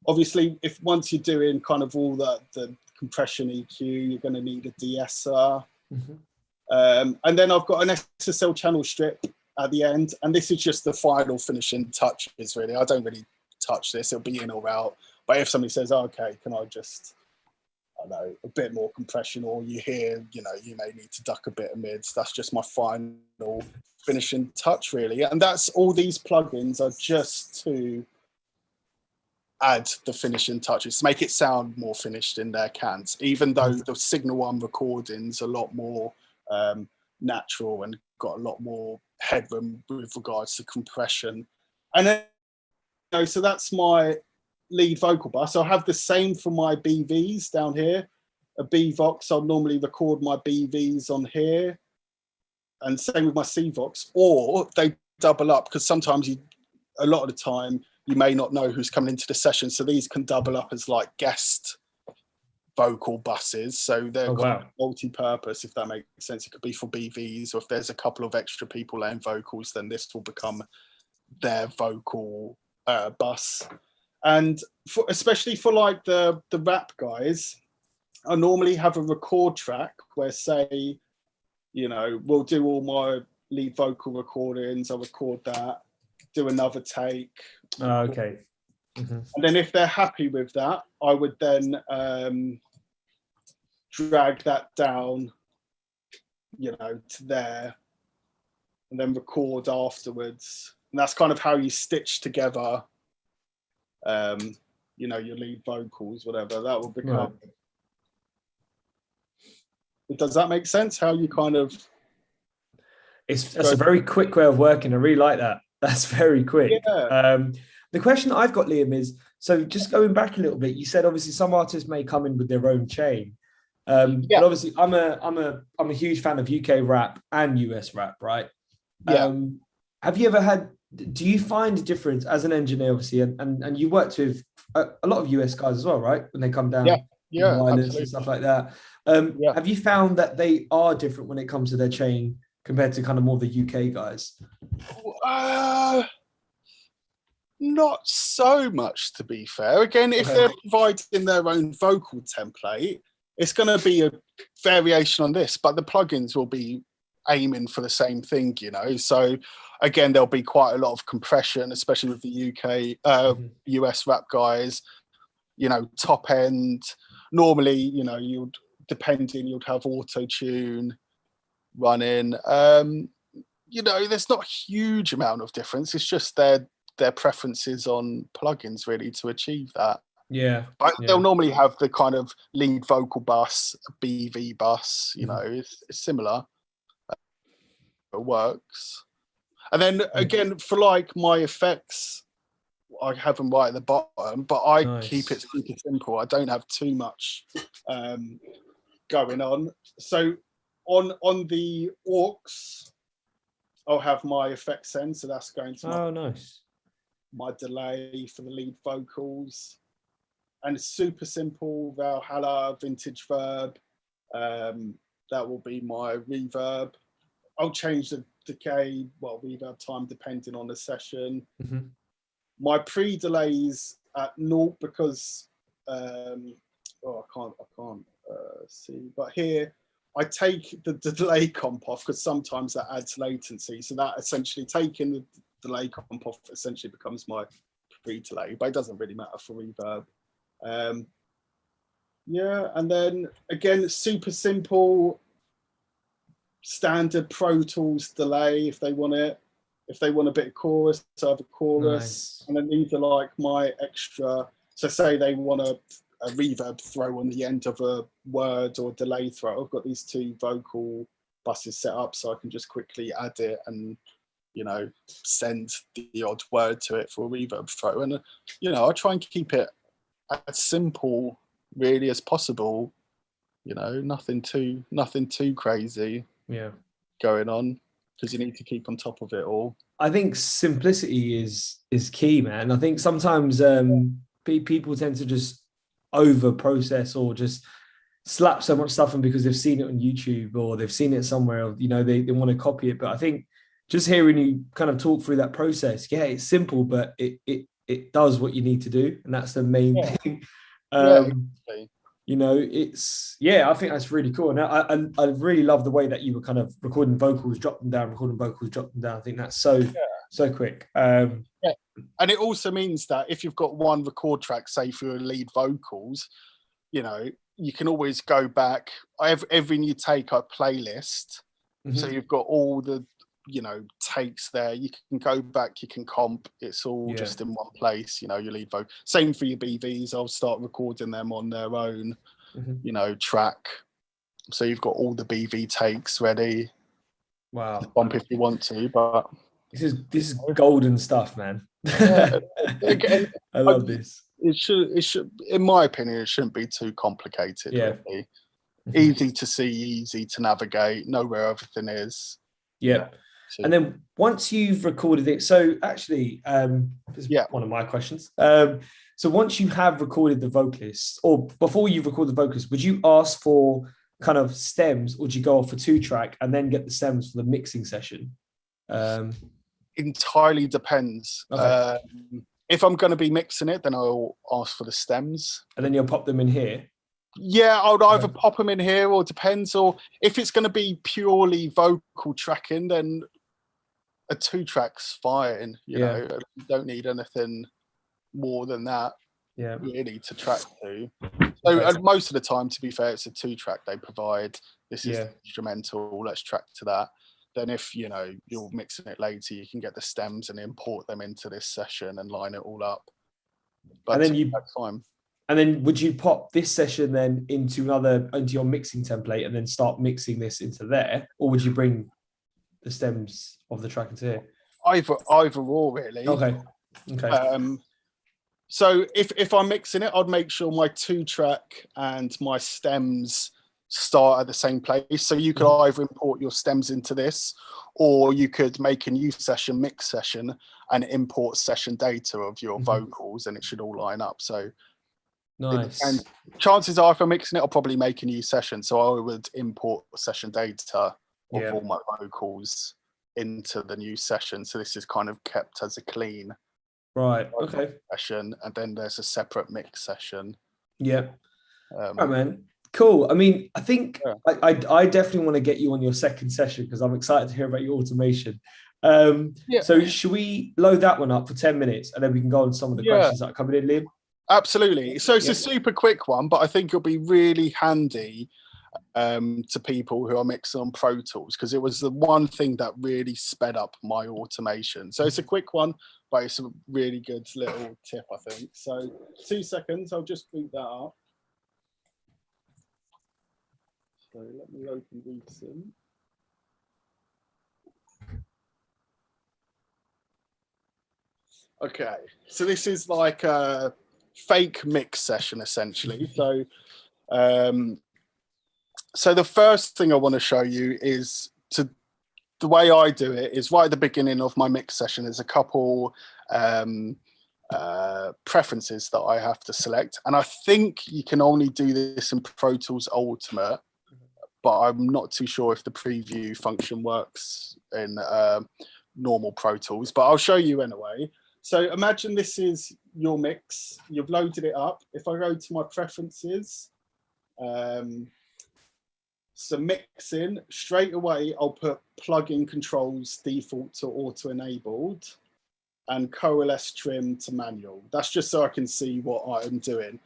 Obviously, if once you're doing kind of all the compression EQ, you're going to need a de-esser. And then I've got an SSL channel strip at the end, and this is just the final finishing touches, really. I don't really touch this, it'll be in or out. But if somebody says, oh, okay, can I just, I don't know, a bit more compression, or you hear, you know, you may need to duck a bit of mids, that's just my final finishing touch, really. And that's all these plugins are just to add the finishing touches, to make it sound more finished in their cans, even though the Signal One recording's a lot more natural and got a lot more headroom with regards to compression. And then, you know, so that's my lead vocal bus. I'll have the same for my BVs down here. A BVox, I'll normally record my BVs on here, and same with my CVox, or they double up, because sometimes a lot of the time you may not know who's coming into the session, so these can double up as like guest vocal buses, so they're multi-purpose, if that makes sense. It could be for BVs, or if there's a couple of extra people laying vocals, then this will become their vocal bus. And especially for like the rap guys, I normally have a record track where, say, you know, we'll do all my lead vocal recordings, I'll record that, do another take. Okay. And then if they're happy with that, I would then drag that down, you know, to there, and then record afterwards. And that's kind of how you stitch together, you know, your lead vocals, whatever. That will become... Right. Does that make sense? How you kind of... That's a very quick way of working. I really like that. That's very quick. Yeah. The question I've got, Liam, is, so just going back a little bit, you said obviously some artists may come in with their own chain. But obviously I'm a huge fan of UK rap and US rap, right? Yeah. Have you ever had, do you find a difference as an engineer, obviously, and you worked with a lot of US guys as well, right? When they come down, wireless and stuff like that. Have you found that they are different when it comes to their chain compared to kind of more the UK guys? Not so much, to be fair. Again, if they're providing their own vocal template, it's going to be a variation on this, but the plugins will be aiming for the same thing, you know. So again, there'll be quite a lot of compression, especially with the UK, US rap guys, you know, top end. Normally, you know, you'd have auto tune running. You know, there's not a huge amount of difference. It's just their preferences on plugins, really, to achieve that. Yeah. But they'll normally have the kind of lead vocal bus, BV bus, you know, it's similar. It works. And then again, for like my effects, I have them right at the bottom, but I keep it super simple. I don't have too much going on. So on the aux, I'll have my effects send, so that's going to my delay for the lead vocals. And it's super simple, Valhalla, vintage verb. That will be my reverb. I'll change the decay, reverb time depending on the session. My pre-delays at 0 because I can't see, but here I take the delay comp off because sometimes that adds latency. So that essentially taking the delay comp off essentially becomes my pre-delay, but it doesn't really matter for reverb. Yeah, and then again, super simple, standard Pro Tools delay if they want it. If they want a bit of chorus, I have a chorus. Nice. And then these are like my extra. So say they want a reverb throw on the end of a word or delay throw. I've got these two vocal buses set up so I can just quickly add it and, send the odd word to it for a reverb throw. And, I try and keep it as simple really as possible. Nothing too crazy Yeah. going on, because you need to keep on top of it all. I think simplicity is key, man. I think sometimes people tend to just over process or just slap so much stuff in because they've seen it on YouTube or they've seen it somewhere, or, they want to copy it. But I think just hearing you kind of talk through that process, yeah, it's simple, but it does what you need to do, and that's the main thing. Exactly. I think that's really cool. And I really love the way that you were kind of recording vocals, drop them down, recording vocals, drop them down. I think that's so quick. Yeah. And it also means that if you've got one record track, say for your lead vocals, you can always go back. Every new take a playlist. Mm-hmm. So you've got all the, takes there. You can go back, you can comp. It's all just in one place, your lead vocal. Same for your BVs. I'll start recording them on their own, track. So you've got all the BV takes ready. Wow. Bump if you want to, but this is golden stuff, man. Again, I love this. It should, in my opinion, it shouldn't be too complicated. Yeah. Really. Easy to see, easy to navigate, know where everything is. Yeah. And then once you've recorded it, so actually, this is one of my questions. So once you have recorded the vocalist, or before you record the vocalist, would you ask for kind of stems, or would you go off for 2-track and then get the stems for the mixing session? Entirely depends. Okay. If I'm going to be mixing it, then I'll ask for the stems. And then you'll pop them in here? Yeah, I would either pop them in here, or depends. Or if it's going to be purely vocal tracking, then a 2-track's fine. You know, you don't need anything more than that. Yeah, really to track to. So most of the time, to be fair, it's a 2-track they provide. This is instrumental. Let's track to that. Then if you're mixing it later, you can get the stems and import them into this session and line it all up. But and then that's fine. And then would you pop this session then into your mixing template and then start mixing this into there, or would you bring the stems of the track into here? Either or, really. Okay. So if I'm mixing it, I'd make sure my 2-track and my stems start at the same place. So you could either import your stems into this, or you could make a new session, mix session, and import session data of your vocals, and it should all line up. So nice. And chances are, if I'm mixing it, I'll probably make a new session. So I would import session data of all my vocals into the new session. So this is kind of kept as a clean session, and then there's a separate mix session. Yeah. Right, man. Cool. I mean, I think I definitely want to get you on your second session because I'm excited to hear about your automation. So should we load that one up for 10 minutes and then we can go on some of the questions that are coming in, Liam? Absolutely. So it's a super quick one, but I think it'll be really handy to people who are mixing on Pro Tools, because it was the one thing that really sped up my automation. So it's a quick one, but it's a really good little tip, I think. So 2 seconds, I'll just boot that up. So let me open these in. Okay, so this is like a fake mix session, essentially. So so the first thing I want to show you is the way I do it is right at the beginning of my mix session. There's a couple preferences that I have to select, and I think you can only do this in Pro Tools Ultimate, but I'm not too sure if the preview function works in normal Pro Tools, but I'll show you anyway. So imagine this is your mix. You've loaded it up. If I go to my preferences, so mixing, straight away, I'll put plugin controls default to auto enabled and coalesce trim to manual. That's just so I can see what I'm doing.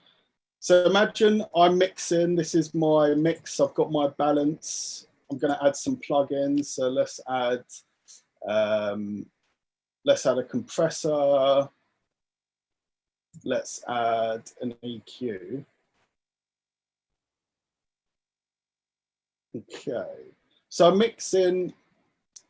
So imagine I'm mixing. This is my mix. I've got my balance. I'm going to add some plugins. So let's add a compressor. Let's add an EQ. Okay. So I'm mixing,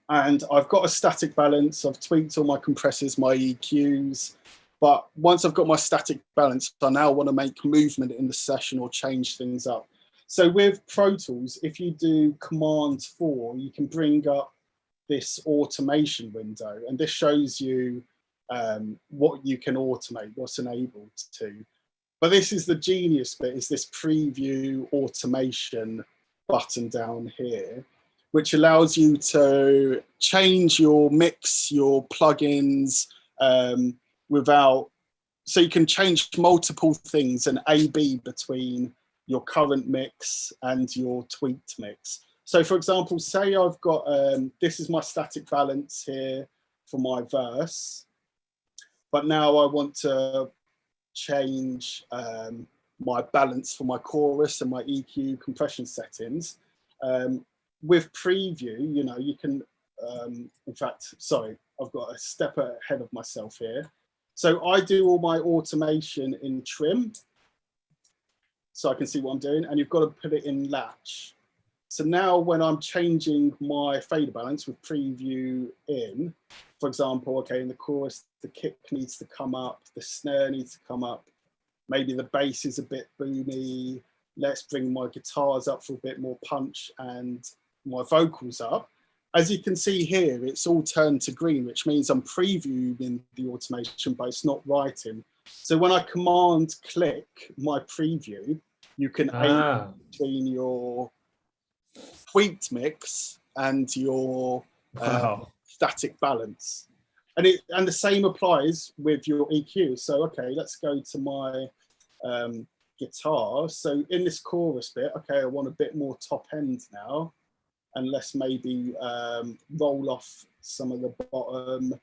and I've got a static balance. I've tweaked all my compressors, my EQs. But once I've got my static balance, I now want to make movement in the session or change things up. So with Pro Tools, if you do Command 4, you can bring up this automation window, and this shows you what you can automate, what's enabled to. But this is the genius bit, is this preview automation button down here, which allows you to change your mix, your plugins, so you can change multiple things and A/B between your current mix and your tweaked mix. So for example, say I've got, this is my static balance here for my verse, but now I want to change my balance for my chorus and my EQ compression settings. With preview, you can, in fact, sorry, I've got a step ahead of myself here. So I do all my automation in trim, so I can see what I'm doing, and you've got to put it in latch. So now when I'm changing my fader balance with preview in, for example, okay, in the chorus, the kick needs to come up, the snare needs to come up, maybe the bass is a bit boomy, let's bring my guitars up for a bit more punch and my vocals up. As you can see here, it's all turned to green, which means I'm previewing the automation, but it's not writing. So when I command click my preview, you can aim between your tweaked mix and your static balance. And the same applies with your EQ. So, okay, let's go to my guitar. So in this chorus bit, okay, I want a bit more top end now. And let's maybe roll off some of the bottom.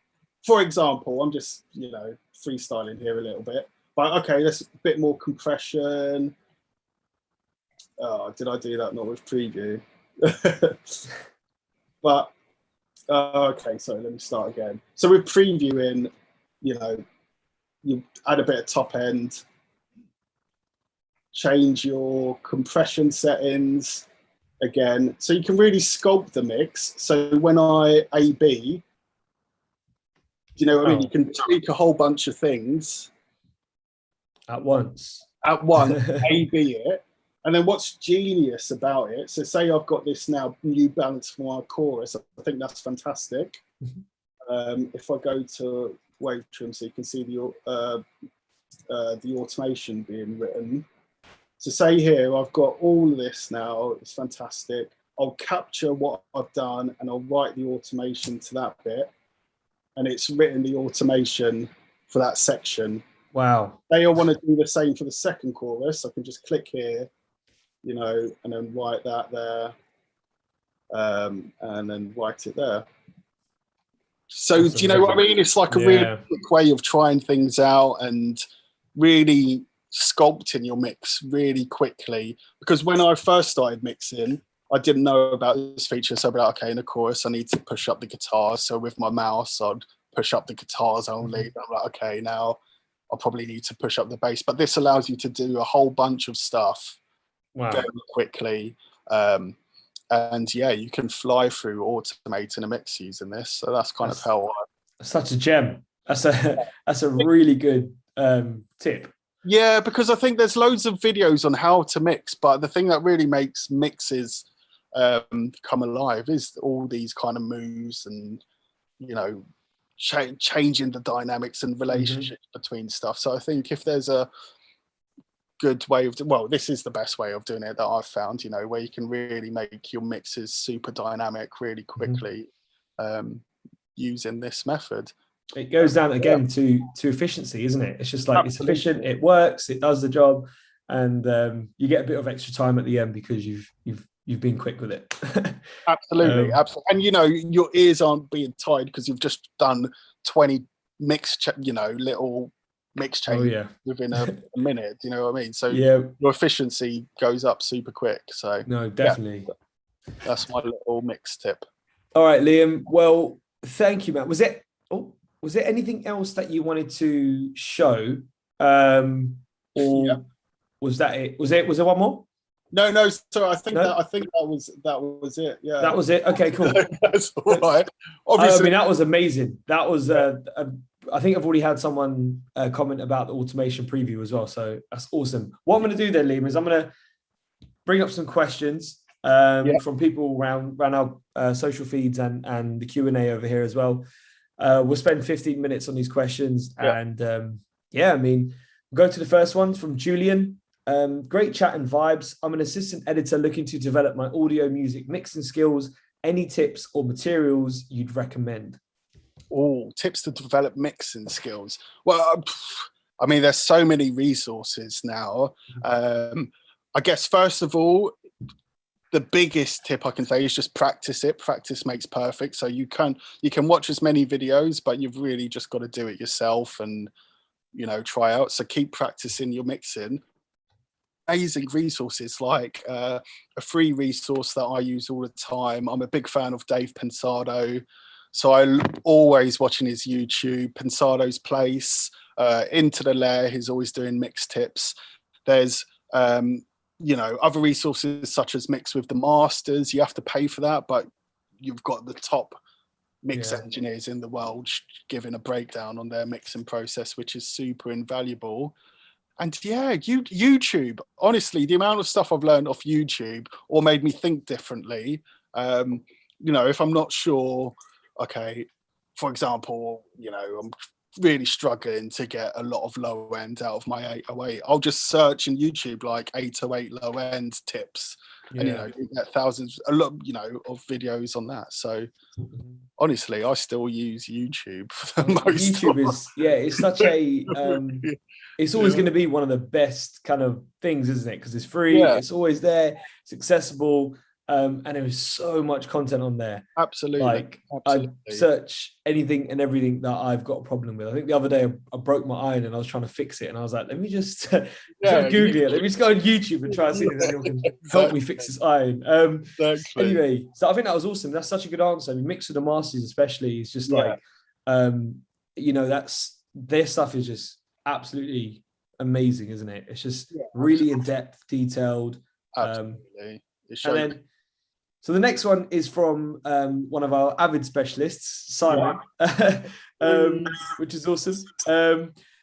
For example, I'm just, freestyling here a little bit. But okay, there's a bit more compression. Oh, did I do that? Not with preview. But, okay, so let me start again. So with previewing, you add a bit of top end, change your compression settings, again, so you can really sculpt the mix. So when I A/B, you know what I mean? You can tweak a whole bunch of things at once, A/B it. And then what's genius about it, so say I've got this now new balance for my chorus, I think that's fantastic. If I go to wave trim, so you can see the automation being written. So say here, I've got all of this now, it's fantastic. I'll capture what I've done and I'll write the automation to that bit. And it's written the automation for that section. Wow. Say I want to do the same for the second chorus, I can just click here, and then write that there, and then write it there. So that's, do you know what I mean? It's like a really quick way of trying things out and really sculpting your mix really quickly. Because when I first started mixing, I didn't know about this feature. So I'd be like, okay, in the chorus, I need to push up the guitars. So with my mouse, I'd push up the guitars only. I'm like, okay, now I'll probably need to push up the bass. But this allows you to do a whole bunch of stuff very quickly. And yeah, you can fly through automating a mix using this. So that's kind of how such a gem. That's a really good tip. Yeah, because I think there's loads of videos on how to mix, but the thing that really makes mixes come alive is all these kind of moves and, changing the dynamics and relationships between stuff. So I think if there's a good way of, this is the best way of doing it that I've found, where you can really make your mixes super dynamic really quickly using this method. It goes down again to efficiency, isn't it? It's just like, it's efficient, it works, it does the job, and you get a bit of extra time at the end because you've been quick with it. Absolutely. And your ears aren't being tied because you've just done 20 mix, little mix Oh change yeah. within a minute. Do you know what I mean? So Yeah. your efficiency goes up super quick. So No, yeah, definitely. that's my little mix tip. All right, Liam. Well, thank you, Matt. Was there anything else that you wanted to show? Yeah. Or was that it? Was there one more? No. So I think No, that was it. Yeah. that was it. Okay, cool. That's all So, right. I Obviously. mean, that was amazing. That was I think I've already had someone comment about the automation preview as well. So that's awesome. What I'm going to do then, Liam, is I'm going to bring up some questions Yeah. from people around our social feeds and the Q&A over here as well. We'll spend 15 minutes on these questions. Yeah. And I mean, we'll go to the first one from Julian. Great chat and vibes. I'm an assistant editor looking to develop my audio music mixing skills. Any tips or materials you'd recommend? Oh, tips to develop mixing skills. Well, I mean, there's so many resources now. I guess first of all, the biggest tip I can say is just practice it. Practice makes perfect. So you can watch as many videos, but you've really just got to do it yourself and try out. So keep practicing your mixing. Amazing resources like a free resource that I use all the time. I'm a big fan of Dave Pensado. So I'm always watching his YouTube, Pensado's Place, Into the Lair, he's always doing mix tips. There's, other resources such as Mix with the Masters. You have to pay for that, but you've got the top mix engineers in the world giving a breakdown on their mixing process, which is super invaluable. And yeah, YouTube, honestly, the amount of stuff I've learned off YouTube or made me think differently, if I'm not sure, okay, for example, I'm really struggling to get a lot of low end out of my 808. I'll just search in YouTube like 808 low end tips, and you get thousands, a lot, of videos on that. So honestly, I still use YouTube for the most. YouTube is it's such a it's always going to be one of the best kind of things, isn't it? Because it's free, it's always there, it's accessible. And there is so much content on there. Absolutely. I search anything and everything that I've got a problem with. I think the other day I broke my iron and I was trying to fix it, and I was like, let me just Google it. Let me just go on YouTube and try and see if anyone can help me fix this iron. Anyway, so I think that was awesome. That's such a good answer. I mean, Mix with the Masters especially is just like, that's their stuff is just absolutely amazing, isn't it? It's just really in depth, detailed. Absolutely. And then, so the next one is from one of our Avid specialists, Simon, which is awesome.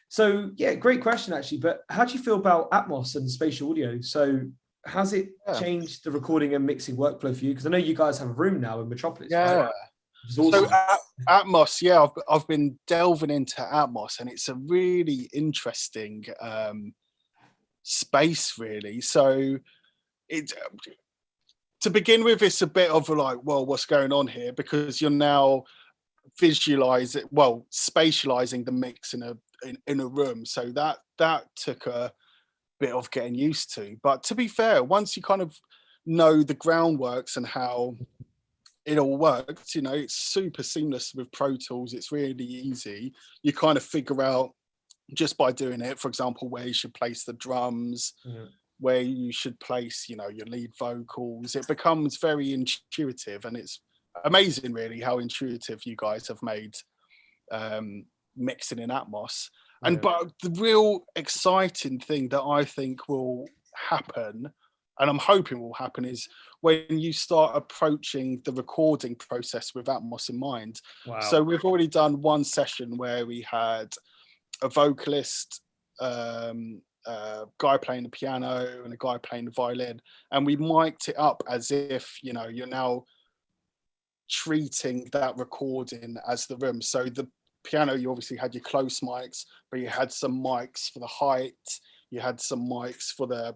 So yeah, great question actually. But how do you feel about Atmos and spatial audio? So has it changed the recording and mixing workflow for you? Because I know you guys have a room now in Metropolis. Right? Awesome. So Atmos, I've been delving into Atmos, and it's a really interesting space, really. So it's to begin with, it's a bit of a like, well, what's going on here? Because you're now spatializing the mix in a room. So that took a bit of getting used to. But to be fair, once you kind of know the groundworks and how it all works, it's super seamless with Pro Tools. It's really easy. You kind of figure out just by doing it, for example, where you should place the drums, where you should place, your lead vocals. It becomes very intuitive, and it's amazing really how intuitive you guys have made mixing in Atmos. But the real exciting thing that I think will happen, and I'm hoping will happen, is when you start approaching the recording process with Atmos in mind. So we've already done one session where we had a vocalist, guy playing the piano and a guy playing the violin, and we mic'd it up as if you're now treating that recording as the room. So the piano, you obviously had your close mics, but you had some mics for the height, you had some mics for the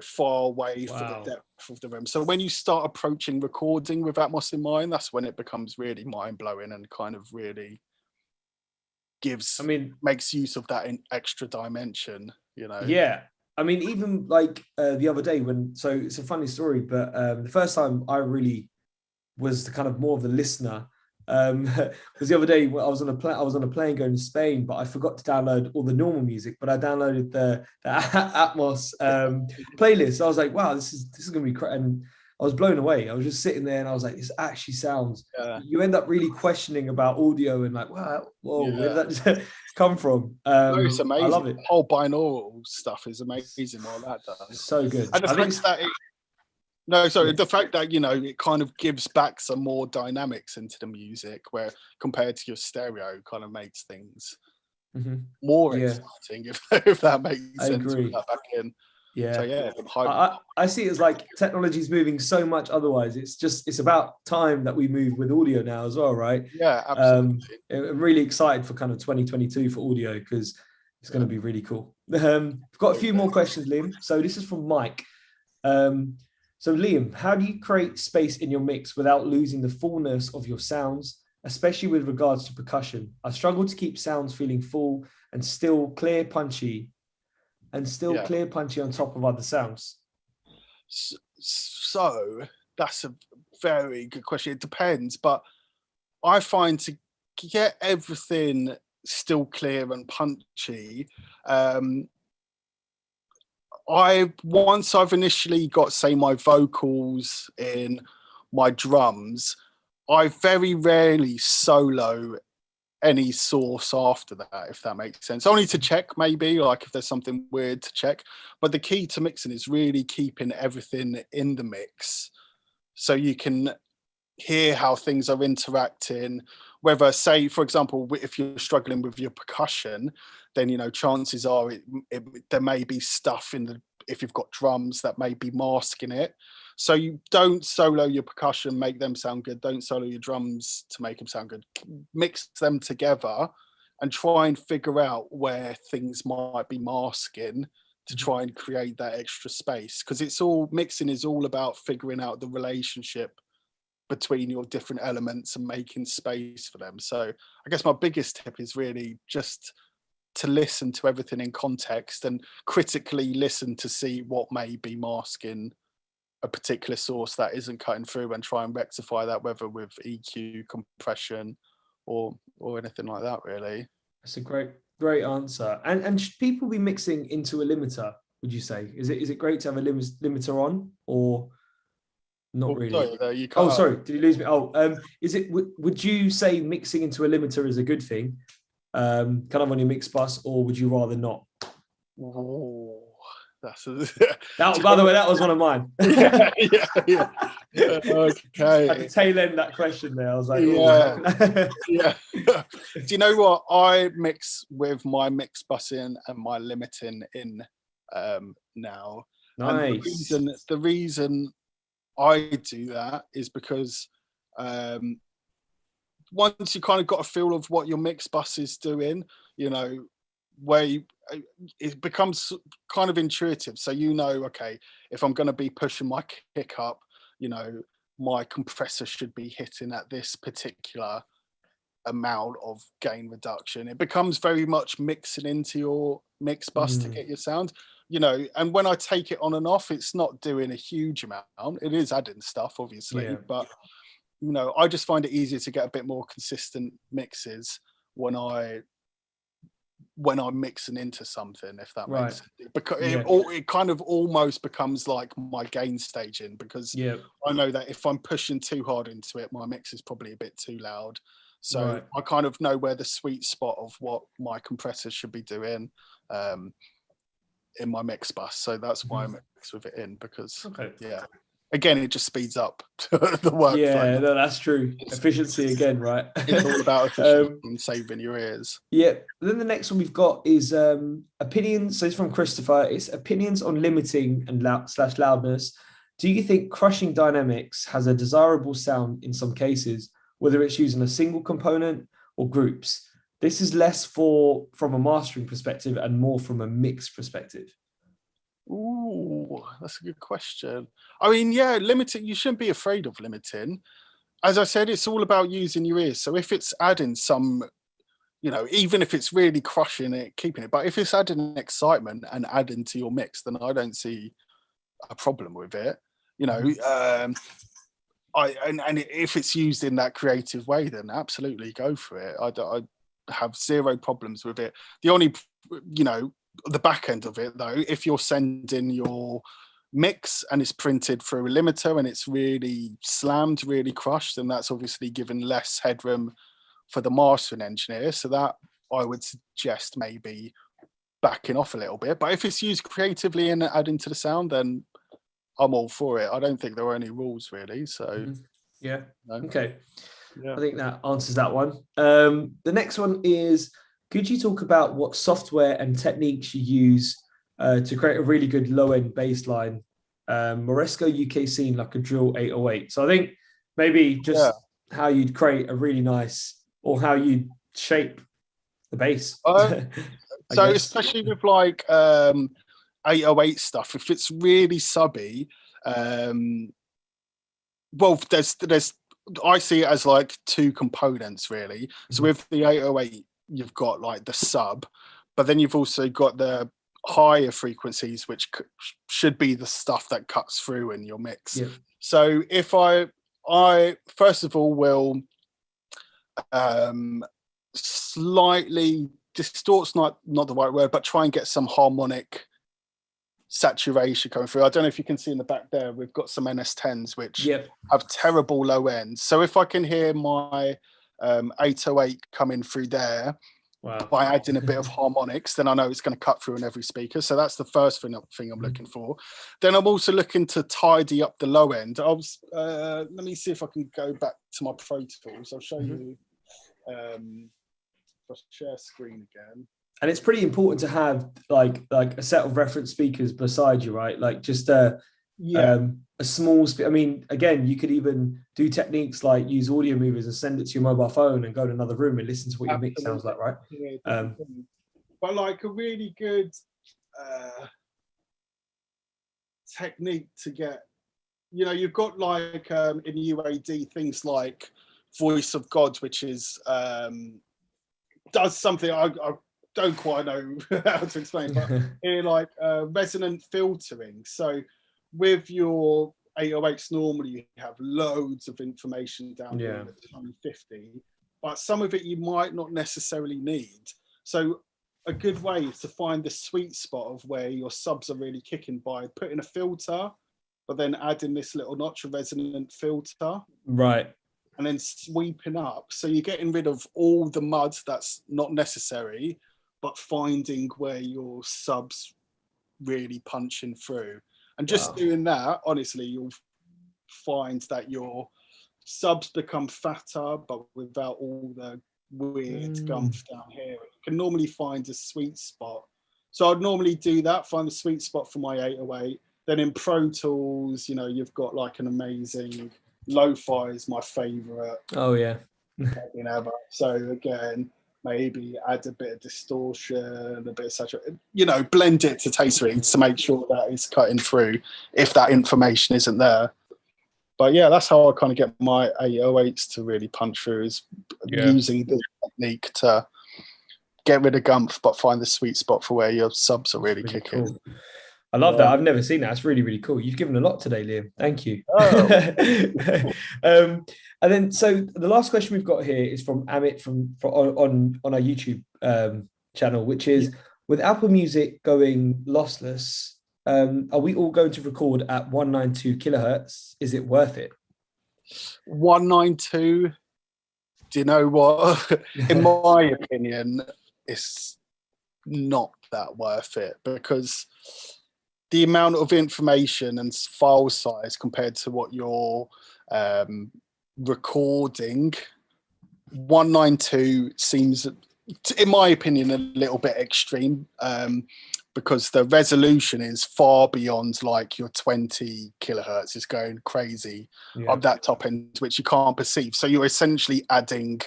far away for the depth of the room. So when you start approaching recording with Atmos in mind, that's when it becomes really mind-blowing and kind of really makes use of that extra dimension. I mean, even like the other day so it's a funny story, but the first time I really was the kind of more of the listener Because the other day I was on a plane going to Spain, but I forgot to download all the normal music, but I downloaded the Atmos playlist. I was like, wow, this is gonna be crazy. And I was blown away. I was just sitting there and I was like, this actually sounds, you end up really questioning about audio and like, wow, whoa, where did that come from? It's amazing. I love it. The whole binaural stuff is amazing what that does. So good. And the fact that the fact that, you know, it kind of gives back some more dynamics into the music, where compared to your stereo, kind of makes things more exciting, if that makes sense. I agree. That back in. Yeah. So yeah, I see it as like technology's moving so much otherwise. It's about time that we move with audio now as well, right? Yeah, absolutely. I'm really excited for kind of 2022 for audio, because it's going to be really cool. I've got a few more questions, Liam. So this is from Mike. So Liam, how do you create space in your mix without losing the fullness of your sounds, especially with regards to percussion? I struggle to keep sounds feeling full and still clear, punchy on top of other sounds. So that's a very good question. It depends, but I find to get everything still clear and punchy, once I've initially got, say, my vocals in, my drums, I very rarely solo any source after that, if that makes sense. Only to check, maybe, like if there's something weird to check. But the key to mixing is really keeping everything in the mix so you can hear how things are interacting. Whether, say, for example, if you're struggling with your percussion, then, you know, chances are there may be stuff if you've got drums that may be masking it. So you don't solo your percussion, make them sound good. Don't solo your drums to make them sound good. Mix them together and try and figure out where things might be masking to try and create that extra space. Because mixing is all about figuring out the relationship between your different elements and making space for them. So I guess my biggest tip is really just to listen to everything in context and critically listen to see what may be masking a particular source that isn't cutting through, and try and rectify that, whether with EQ, compression, or anything like that, really. That's a great answer. And should people be mixing into a limiter, would you say? Is it great to have a limiter on, or not really? Sorry, sorry, did you lose me? Would you say mixing into a limiter is a good thing, kind of on your mix bus, or would you rather not? By the way, that was one of mine. yeah. Okay. At the tail end of that question there, I was like, yeah. Do you know what? I mix with my mix busing and my limiting in now. Nice. And the reason I do that is because once you kind of got a feel of what your mix bus is doing, you know, it becomes kind of intuitive. So, you know, okay, if I'm going to be pushing my kick up, you know, my compressor should be hitting at this particular amount of gain reduction. It becomes very much mixing into your mix bus to get your sound, you know. And when I take it on and off, it's not doing a huge amount. It is adding stuff, obviously, but, you know, I just find it easier to get a bit more consistent mixes when I'm mixing into something, if that makes sense. Because it kind of almost becomes like my gain staging, because I know that if I'm pushing too hard into it, my mix is probably a bit too loud. So I kind of know where the sweet spot of what my compressor should be doing in my mix bus. So that's why I mix with it in, because again, it just speeds up the work. Yeah, no, that's true. Efficiency again, right? It's all about efficiency and saving your ears. Yeah. Then the next one we've got is opinions. So it's from Christopher. It's opinions on limiting and loudness. Do you think crushing dynamics has a desirable sound in some cases, whether it's using a single component or groups? This is less from a mastering perspective and more from a mix perspective. Ooh, that's a good question. I mean, limiting, you shouldn't be afraid of limiting. As I said, it's all about using your ears. So if it's adding some, you know, even if it's really crushing it, keeping it, but if it's adding excitement and adding to your mix, then I don't see a problem with it. You know, And if it's used in that creative way, then absolutely go for it. I have zero problems with it. The only, the back end of it though, if you're sending your mix and it's printed through a limiter and it's really slammed, really crushed, then that's obviously given less headroom for the mastering engineer. So that I would suggest maybe backing off a little bit. But if it's used creatively and adding to the sound, then I'm all for it. I don't think there are any rules really. So yeah, no. Okay. Yeah. I think that answers that one. The next one is, could you talk about what software and techniques you use to create a really good low-end bass line? Moresco UK scene like a drill 808. So I think maybe just how you'd create a really nice, or how you'd shape the bass. So especially with like 808 stuff, if it's really subby, well, there's I see it as like two components really. So with the 808, you've got like the sub, but then you've also got the higher frequencies, which should be the stuff that cuts through in your mix. Yeah. So if I first of all will slightly distort's not the right word, but try and get some harmonic saturation coming through. I don't know if you can see in the back there, we've got some NS10s which have terrible low ends. So if I can hear my 808 coming through there by adding a bit of harmonics, then I know it's going to cut through in every speaker. So that's the first thing I'm looking for. Then I'm also looking to tidy up the low end. Let me see if I can go back to my Pro Tools. I'll show you. I'll share screen again. And it's pretty important to have like a set of reference speakers beside you, right? Like just a small. I mean, again, you could even do techniques like use audio movers and send it to your mobile phone and go to another room and listen to what your mix sounds like, right? Yeah, but like a really good technique to get, you've got like in UAD things like Voice of God, which is does something I don't quite know how to explain, but here like resonant filtering. So with your 808s, normally you have loads of information down here at 250, but some of it you might not necessarily need. So a good way is to find the sweet spot of where your subs are really kicking by putting a filter, but then adding this little notch of resonant filter. Right. And then sweeping up. So you're getting rid of all the mud that's not necessary, but finding where your subs really punching through. And just doing that, honestly, you'll find that your subs become fatter, but without all the weird gumph down here. You can normally find a sweet spot. So I'd normally do that, find the sweet spot for my 808. Then in Pro Tools, you've got like an amazing lo-fi is my favorite. Oh yeah. Ever. So again, maybe add a bit of distortion, a bit of saturation, blend it to taste really to make sure that it's cutting through if that information isn't there. But yeah, that's how I kind of get my 808s to really punch through, is using this technique to get rid of gumph but find the sweet spot for where your subs are really kicking. Cool. I love that. I've never seen that. It's really, really cool. You've given a lot today, Liam. Thank you. And then, so the last question we've got here is from Amit on our YouTube channel, which is, with Apple Music going lossless, are we all going to record at 192 kilohertz? Is it worth it? 192. Do you know what? In my opinion, it's not that worth it, because the amount of information and file size compared to what you're recording, 192 seems, in my opinion, a little bit extreme, because the resolution is far beyond like your 20 kilohertz. It's going crazy of that top end, which you can't perceive. So you're essentially adding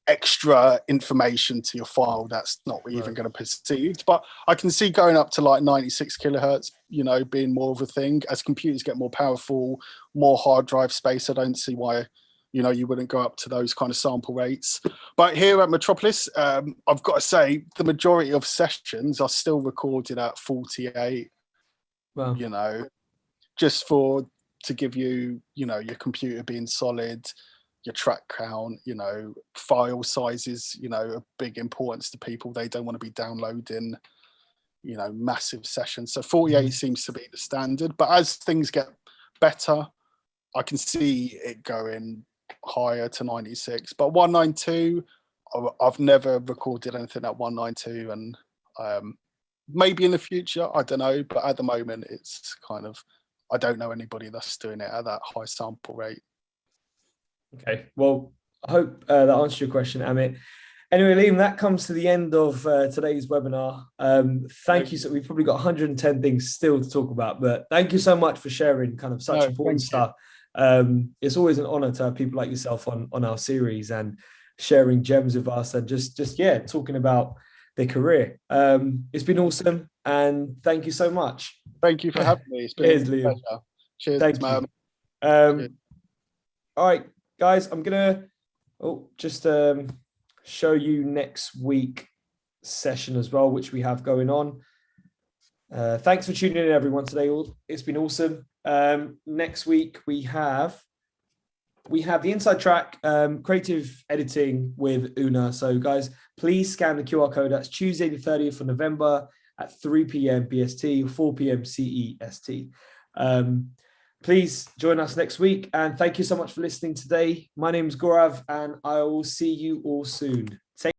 extra information to your file that's not even going to perceive. But I can see going up to like 96 kilohertz, being more of a thing. As computers get more powerful, more hard drive space, I don't see why you wouldn't go up to those kind of sample rates. But here at Metropolis, I've got to say the majority of sessions are still recorded at 48. Just for to give you, your computer being solid, your track count, file sizes, a big importance to people. They don't want to be downloading, massive sessions. So 48 seems to be the standard. But as things get better, I can see it going higher to 96. But 192, I've never recorded anything at 192, and maybe in the future, I don't know. But at the moment, it's kind of, I don't know anybody that's doing it at that high sample rate. Okay, well, I hope that answers your question, Amit. Anyway, Liam, that comes to the end of today's webinar. Thank you. So we've probably got 110 things still to talk about, but thank you so much for sharing kind of such important stuff. It's always an honor to have people like yourself on our series and sharing gems with us and just talking about their career. It's been awesome, and thank you so much. Thank you for having me. It's been a pleasure. Cheers, thank man. You. All right, guys, I'm gonna just show you next week session as well, which we have going on. Thanks for tuning in, everyone, today. It's been awesome. Next week we have the inside track, creative editing with Una. So guys, please scan the QR code. That's Tuesday the 30th of November at 3 p.m. BST, 4 p.m. CEST. Please join us next week, and thank you so much for listening today. My name is Gaurav, and I will see you all soon.